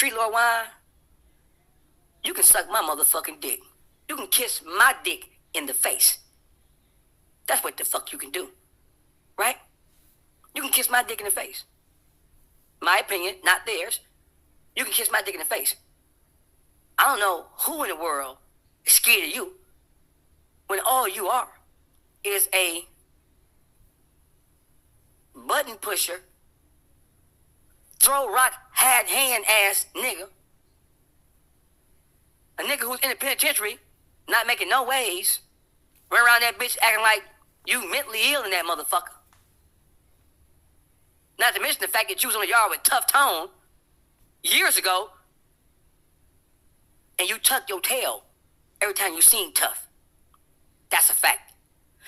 Street Lord Juan, you can suck my motherfucking dick. You can kiss my dick in the face. That's what the fuck you can do. Right? You can kiss my dick in the face. My opinion, not theirs. You can kiss my dick in the face. I don't know who in the world is scared of you when all you are is a button pusher, throw rock, hand ass nigga. A nigga who's in the penitentiary, not making no waves, run around that bitch acting like you mentally ill in that motherfucker. Not to mention the fact that you was on the yard with Tuff Tone years ago, and you tucked your tail every time you seen Tuff. That's a fact.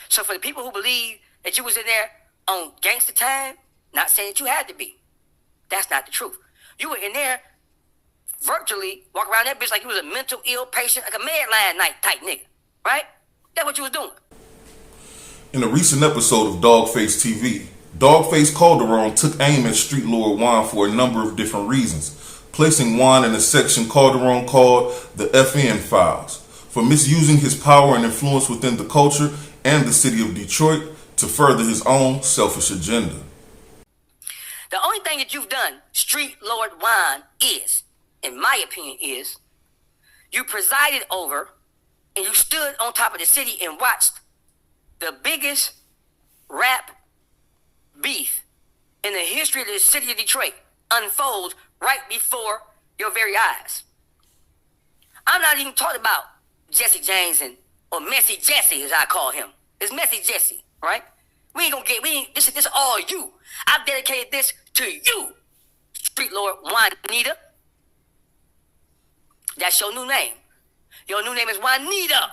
So for the people who believe that you was in there on gangster time, not saying that you had to be. That's not the truth. You were in there virtually walking around that bitch like you was a mental ill patient, like a Medline night type nigga, right? That's what you was doing. In a recent episode of DawgFace TV, DawgFace Calderon took aim at Street Lord Juan for a number of different reasons, placing Juan in a section Calderon called the FN Files, for misusing his power and influence within the culture and the city of Detroit to further his own selfish agenda. The only thing that you've done, Street Lord Juan, is, in my opinion, is you presided over and you stood on top of the city and watched the biggest rap beef in the history of the city of Detroit unfold right before your very eyes. I'm not even talking about Jesse James or Messy Jesse, as I call him. It's Messy Jesse, right? This is all you. I've dedicated this to you, Street Lord Juanita. That's your new name. Your new name is Juanita.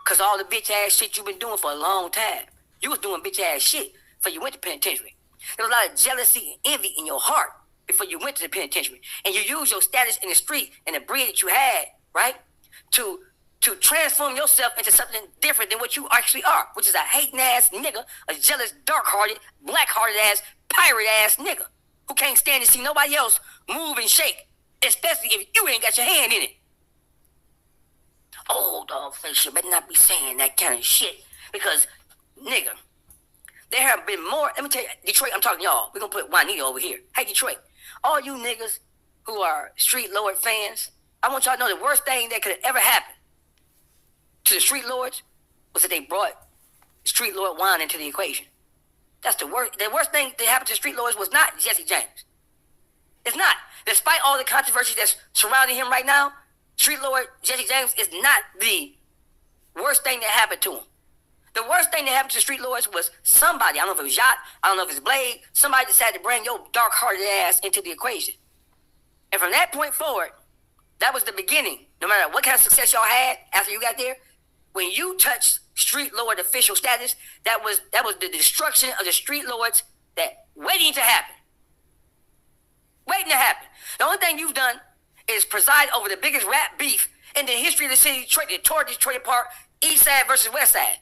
Because all the bitch ass shit you've been doing for a long time. You was doing bitch ass shit before you went to penitentiary. There was a lot of jealousy and envy in your heart before you went to the penitentiary. And you used your status in the street and the breed that you had, right? To transform yourself into something different than what you actually are, which is a hating ass nigga, a jealous, dark-hearted, black-hearted ass, pirate ass nigga who can't stand to see nobody else move and shake, especially if you ain't got your hand in it. Oh, DawgFace, you better not be saying that kind of shit because, nigga, there have been more. Let me tell you, Detroit, I'm talking to y'all. We're going to put Juanita over here. Hey, Detroit, all you niggas who are Street Lord fans, I want y'all to know the worst thing that could have ever happened to the Street Lords was that they brought Street Lord Juan into the equation. That's the worst. The worst thing that happened to Street Lords was not Jesse James. It's not. Despite all the controversy that's surrounding him right now, Street Lord Jesse James is not the worst thing that happened to him. The worst thing that happened to Street Lords was somebody, I don't know if it was Yacht, I don't know if it's Blade, somebody decided to bring your dark-hearted ass into the equation. And from that point forward, that was the beginning. No matter what kind of success y'all had after you got there, when you touched Street Lord official status, that was the destruction of the Street Lords that waiting to happen. Waiting to happen. The only thing you've done is preside over the biggest rap beef in the history of the city of Detroit that tore Detroit apart, East Side versus West Side.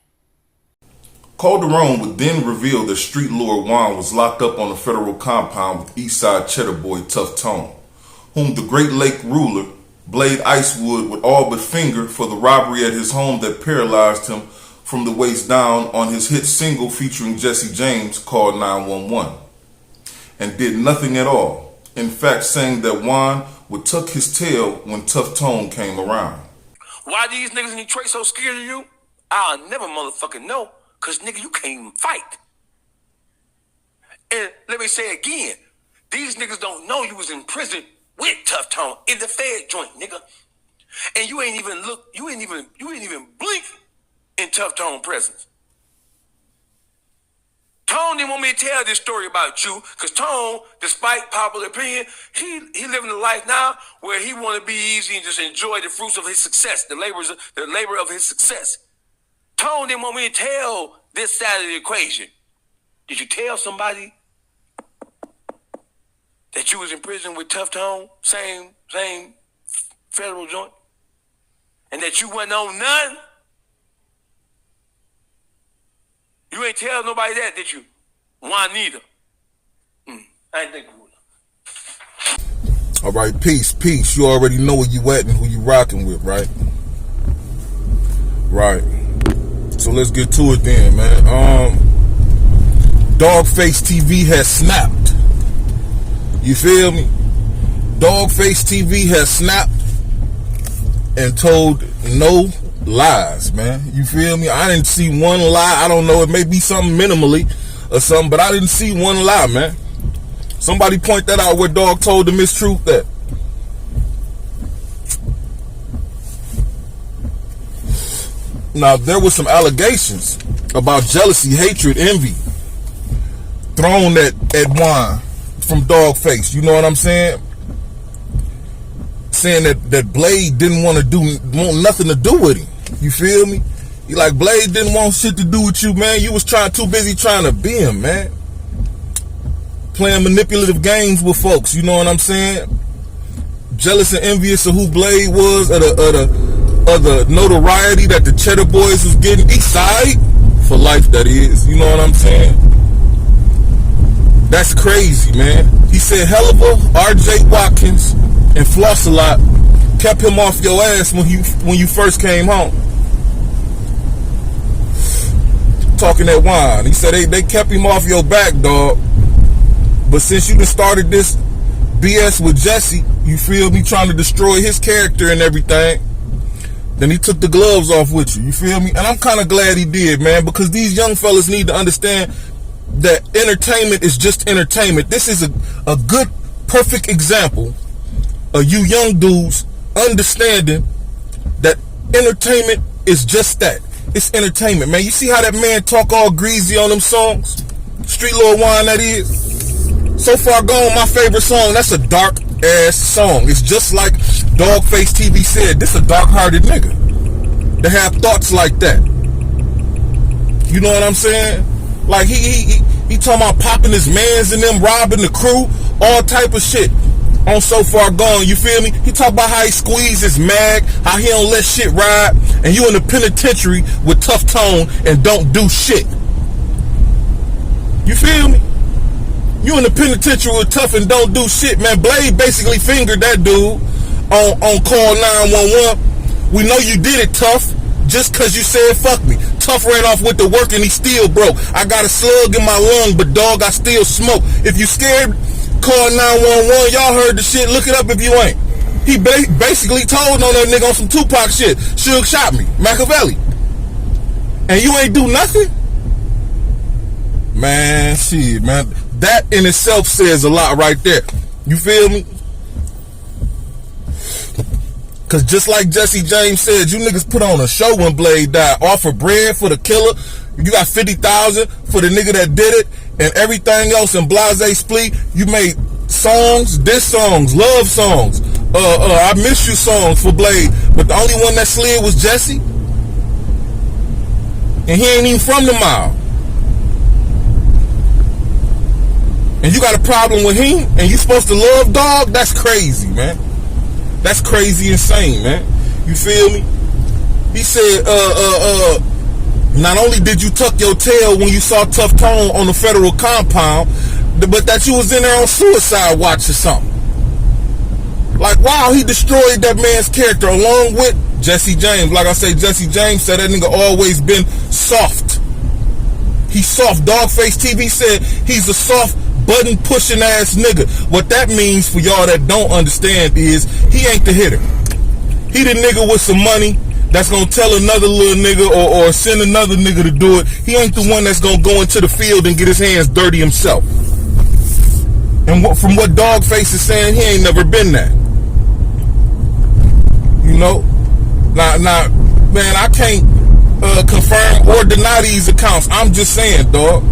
Calderon would then reveal that Street Lord Juan was locked up on a federal compound with East Side Cheddar Boy Tuff Tone, whom the Great Lake ruler Blade Icewood would all but finger for the robbery at his home that paralyzed him from the waist down on his hit single featuring Jesse James called 911, and did nothing at all, in fact saying that Juan would tuck his tail when Tuff Tone came around. Why these niggas in Detroit so scared of you? I'll never motherfucking know, cause nigga, you can't even fight. And let me say again, these niggas don't know you was in prison with Tuff Tone in the Fed joint, nigga. And you ain't even blink in Tuff Tone presence. Tone didn't want me to tell this story about you, because Tone, despite popular opinion, he living a life now where he want to be easy and just enjoy the fruits of his success, the labor of his success. Tone didn't want me to tell this side of the equation. Did you tell somebody that you was in prison with Tuff Tone, same federal joint, and that you wasn't on none? You ain't tell nobody that, did you? Juanita. I didn't think you would. All right, peace. You already know where you at and who you rocking with, right? Right. So let's get to it then, man. DawgFace TV has snapped. You feel me? DawgFace TV has snapped and told no lies, man. You feel me? I didn't see one lie. I don't know. It may be something minimally or something, but I didn't see one lie, man. Somebody point that out where Dawg told the mistruth at. Now, there were some allegations about jealousy, hatred, envy thrown at Juan from DawgFace. You know what I'm saying? Saying that Blade didn't want nothing to do with him. You feel me? He like, Blade didn't want shit to do with you, man. You was too busy trying to be him, man. Playing manipulative games with folks, you know what I'm saying? Jealous and envious of who Blade was, of the notoriety that the Cheddar Boys was getting. East side for life, that is. You know what I'm saying? That's crazy, man. He said Helliver, RJ Watkins, and Floss-a-Lot kept him off your ass when you first came home. Talking at Juan, he said they kept him off your back, dog. But since you done started this BS with Jesse, you feel me, trying to destroy his character and everything, then he took the gloves off with you. You feel me? And I'm kind of glad he did, man, because these young fellas need to understand that entertainment is just entertainment. This is a good, perfect example of you young dudes understanding that entertainment is just that. It's entertainment, man. You see how that man talk all greasy on them songs? Street Lord Juan, that is. So Far Gone, my favorite song. That's a dark ass song. It's just like DawgFace TV said. This a dark hearted nigga that have thoughts like that. You know what I'm saying? Like he talking about popping his mans and them, robbing the crew, all type of shit on So Far Gone. You feel me? He talk about how he squeezes mag, how he don't let shit ride, and you in the penitentiary with tough tone and don't do shit. You feel me? You in the penitentiary with Tuff and don't do shit, man. Blade basically fingered that dude on call 911. We know you did it, Tuff, just cause you said fuck me. Tuff ran off with the work and he still broke. I got a slug in my lung, but dog, I still smoke. If you scared, call 911. Y'all heard the shit. Look it up if you ain't. He basically told on that nigga on some Tupac shit. Suge shot me, Machiavelli. And you ain't do nothing? Man, shit, man. That in itself says a lot right there. You feel me? Cause just like Jesse James said, you niggas put on a show when Blade died. Offer bread for the killer. You got 50,000 for the nigga that did it, and everything else in Blase Splee. You made songs, diss songs, love songs, I miss you songs for Blade. But the only one that slid was Jesse, and he ain't even from the mile. And you got a problem with him, and you supposed to love dog? That's crazy, man. That's crazy insane, man. You feel me? He said, not only did you tuck your tail when you saw Tuff Tone on the federal compound, but that you was in there on suicide watch or something. Like, wow, he destroyed that man's character along with Jesse James. Like I say, Jesse James said that nigga always been soft. He's soft. DawgFace TV said he's a soft, button pushing ass nigga. What that means for y'all that don't understand is he ain't the hitter. He the nigga with some money that's gonna tell another little nigga or send another nigga to do it. He ain't the one that's gonna go into the field and get his hands dirty himself. And from what DawgFace is saying, he ain't never been that. You know? Now, man, I can't confirm or deny these accounts. I'm just saying, dog.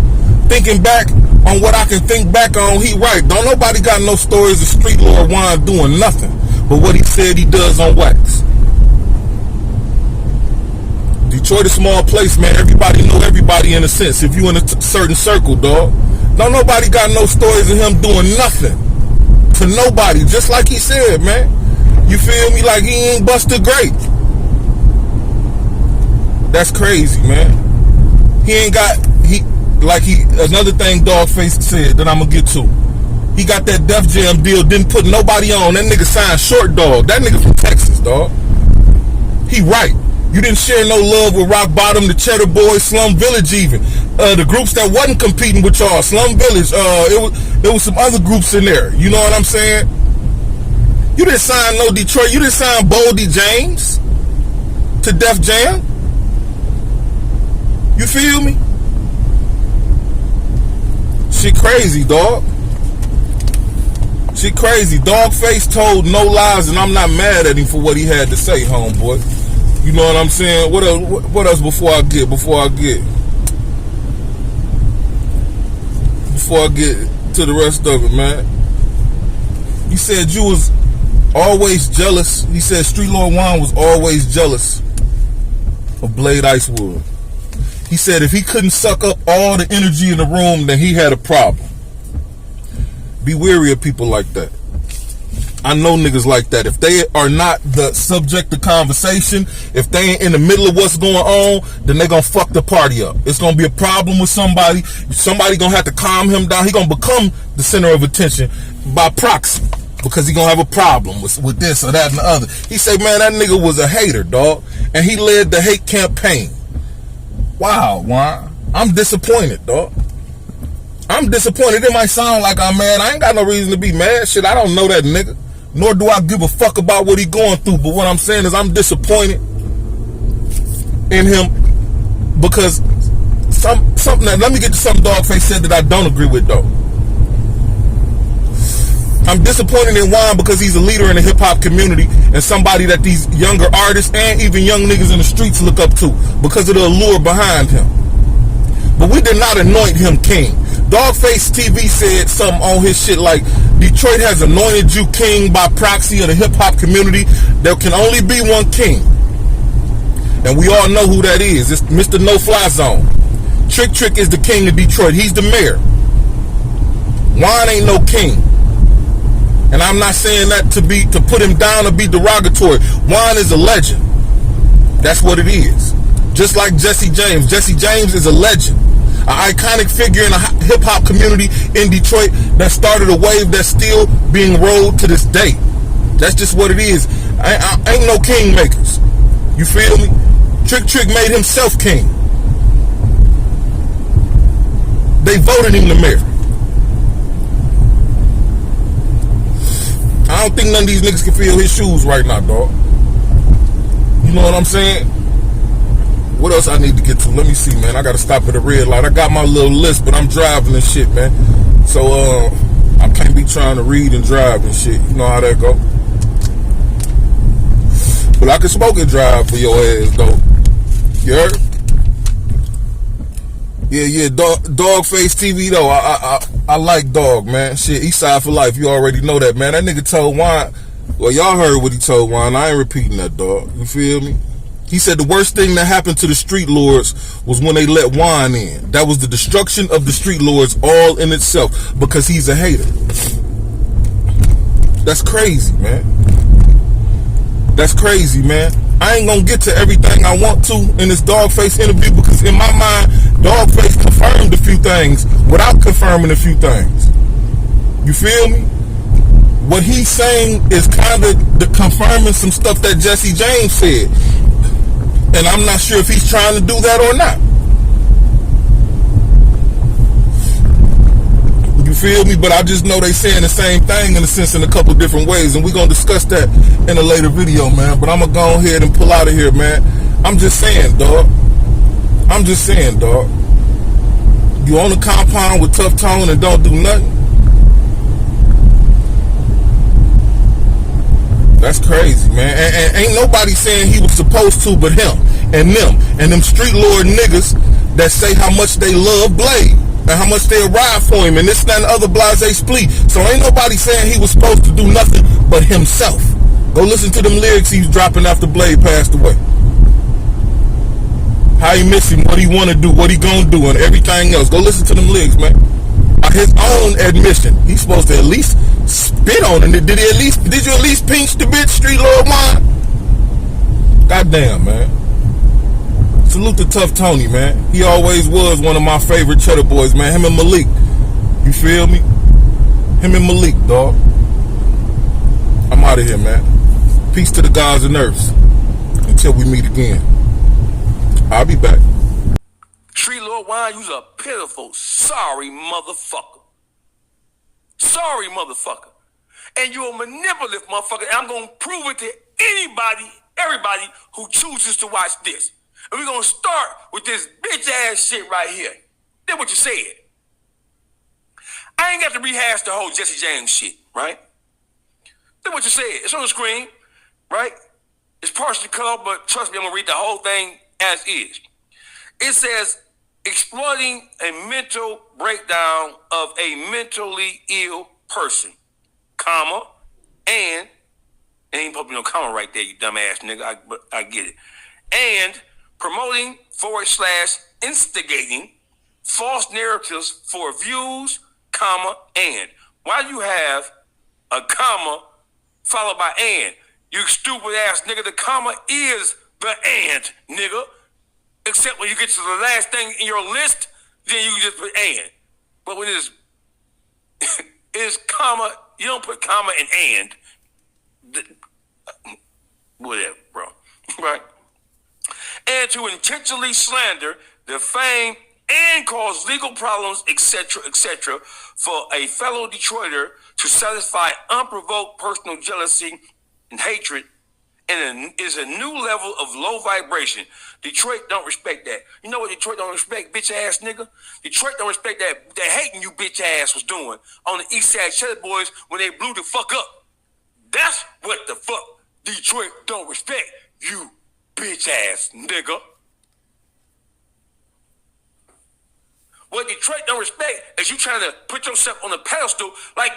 Thinking back on what I can think back on, he right. Don't nobody got no stories of Street Lord Juan doing nothing but what he said he does on wax. Detroit a small place, man. Everybody know everybody in a sense. If you in a certain circle, dog. Don't nobody got no stories of him doing nothing to nobody. Just like he said, man. You feel me? Like he ain't Buster Great. That's crazy, man. He ain't got, another thing DawgFace said that I'm gonna get to. He got that Def Jam deal, didn't put nobody on. That nigga signed Short Dog. That nigga from Texas, dog. He right. You didn't share no love with Rock Bottom, the Cheddar Boys, Slum Village even. The groups that wasn't competing with y'all, Slum Village, there was some other groups in there. You know what I'm saying? You didn't sign no Detroit. You didn't sign Boldy James to Def Jam. You feel me? She crazy, dog. She crazy. DawgFace told no lies, and I'm not mad at him for what he had to say, homeboy. You know what I'm saying? What else before I get to the rest of it, man? He said you was always jealous. He said Street Lord Juan was always jealous of Blade Icewood. He said if he couldn't suck up all the energy in the room, then he had a problem. Be wary of people like that. I know niggas like that. If they are not the subject of conversation, if they ain't in the middle of what's going on, then they gonna fuck the party up. It's gonna be a problem with somebody. Somebody gonna have to calm him down. He gonna become the center of attention by proxy because he gonna have a problem with this or that and the other. He say, man, that nigga was a hater, dog, and he led the hate campaign. Wow, Juan. I'm disappointed, dog. I'm disappointed. It might sound like I'm mad. I ain't got no reason to be mad. Shit, I don't know that nigga. Nor do I give a fuck about what he going through. But what I'm saying is I'm disappointed in him because something that, let me get to something DawgFace said that I don't agree with, though. I'm disappointed in Juan because he's a leader in the hip-hop community and somebody that these younger artists and even young niggas in the streets look up to because of the allure behind him. But we did not anoint him king. DawgFace TV said something on his shit like, Detroit has anointed you king by proxy of the hip-hop community. There can only be one king. And we all know who that is. It's Mr. No-Fly Zone. Trick is the king of Detroit. He's the mayor. Juan ain't no king. And I'm not saying that to put him down or be derogatory. Juan is a legend. That's what it is. Just like Jesse James. Jesse James is a legend. An iconic figure in the hip-hop community in Detroit that started a wave that's still being rolled to this day. That's just what it is. Ain't no kingmakers. You feel me? Trick made himself king. They voted him the mayor. I don't think none of these niggas can fill his shoes right now, dog. You know what I'm saying? What else I need to get to? Let me see, man. I gotta stop at a red light. I got my little list, but I'm driving and shit, man. So, I can't be trying to read and drive and shit. You know how that go. But I can smoke and drive for your ass, though. You heard? Yeah, DawgFace TV, though. I like Dawg, man. Shit, Eastside for life. You already know that, man. That nigga told Juan. Well, y'all heard what he told Juan. I ain't repeating that, dog. You feel me? He said the worst thing that happened to the street lords was when they let Juan in. That was the destruction of the street lords all in itself because he's a hater. That's crazy, man. That's crazy, man. I ain't gonna get to everything I want to in this DawgFace interview because in my mind, DawgFace confirmed a few things without confirming a few things. You feel me? What he's saying is kind of confirming some stuff that Jesse James said. And I'm not sure if he's trying to do that or not. You feel me? But I just know they saying the same thing in a sense in a couple different ways. And we're going to discuss that in a later video, man. But I'm going to go ahead and pull out of here, man. I'm just saying, dog. I'm just saying, dog. You own a compound with Tuff Tone and don't do nothing? That's crazy, man. And ain't nobody saying he was supposed to but him and them. And them street lord niggas that say how much they love Blade and how much they ride for him and this, that, and other blase split. So ain't nobody saying he was supposed to do nothing but himself. Go listen to them lyrics he was dropping after Blade passed away. How he miss him, what he want to do, what he gonna do, and everything else. Go listen to them lyrics, man. His own admission, he's supposed to at least spit on it. Did you at least pinch the bitch, Street Lord Juan? Goddamn, man. Salute to Tuff Tony, man. He always was one of my favorite Cheddar boys, man. Him and Malik. You feel me? Him and Malik, dog. I'm out of here, man. Peace to the gods and earths. Until we meet again. I'll be back. Street Lord Juan, you's a pitiful, sorry motherfucker. Sorry motherfucker. And you're a manipulative motherfucker. And I'm going to prove it to anybody, everybody who chooses to watch this. And we're going to start with this bitch ass shit right here. That's what you said. I ain't got to rehash the whole Jesse James shit, right? That's what you said. It's on the screen, right? It's partially cut off, but trust me, I'm going to read the whole thing as is. It says, exploiting a mental breakdown of a mentally ill person, comma, and ain't supposed to be no comma right there, you dumbass nigga, but I get it. And promoting / instigating false narratives for views, comma, and. Why do you have a comma followed by and? You stupid ass nigga, the comma is the and, nigga. Except when you get to the last thing in your list, then you can just put and. But when it's is comma, you don't put comma and. Whatever, bro. Right? And to intentionally slander, defame, and cause legal problems, etc., etc., for a fellow Detroiter to satisfy unprovoked personal jealousy and hatred, and is a new level of low vibration. Detroit don't respect that. You know what Detroit don't respect, bitch ass nigga? Detroit don't respect that hating you bitch ass was doing on the East Side Cheddar Boys when they blew the fuck up. That's what the fuck Detroit don't respect, you bitch ass nigga. What Detroit don't respect is you trying to put yourself on a pedestal like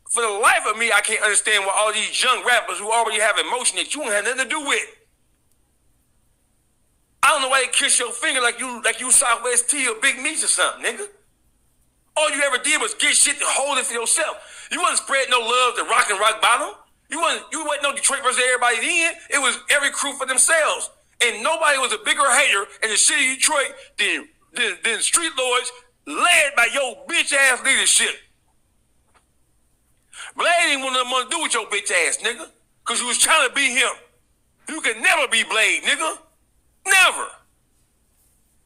for the life of me, I can't understand why all these young rappers who already have emotion that you don't have nothing to do with. I don't know why they kiss your finger like you Southwest T or Big Meats or something, nigga. All you ever did was get shit to hold it for yourself. You wasn't spreading no love to Rock Bottom. You wasn't no Detroit versus everybody then. It was every crew for themselves. And nobody was a bigger hater in the city of Detroit than Street Lords led by your bitch ass leadership. Blade ain't want nothing to do with your bitch ass, nigga. Cause you was trying to be him. You can never be Blade, nigga. Never.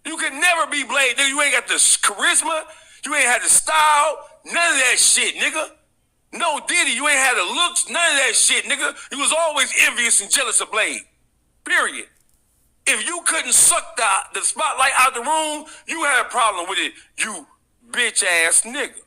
You can never be Blade, nigga. You ain't got the charisma. You ain't had the style. None of that shit, nigga. No Diddy, you ain't had the looks. None of that shit, nigga. You was always envious and jealous of Blade. Period. If you couldn't suck the spotlight out of the room, you had a problem with it, you bitch ass nigga.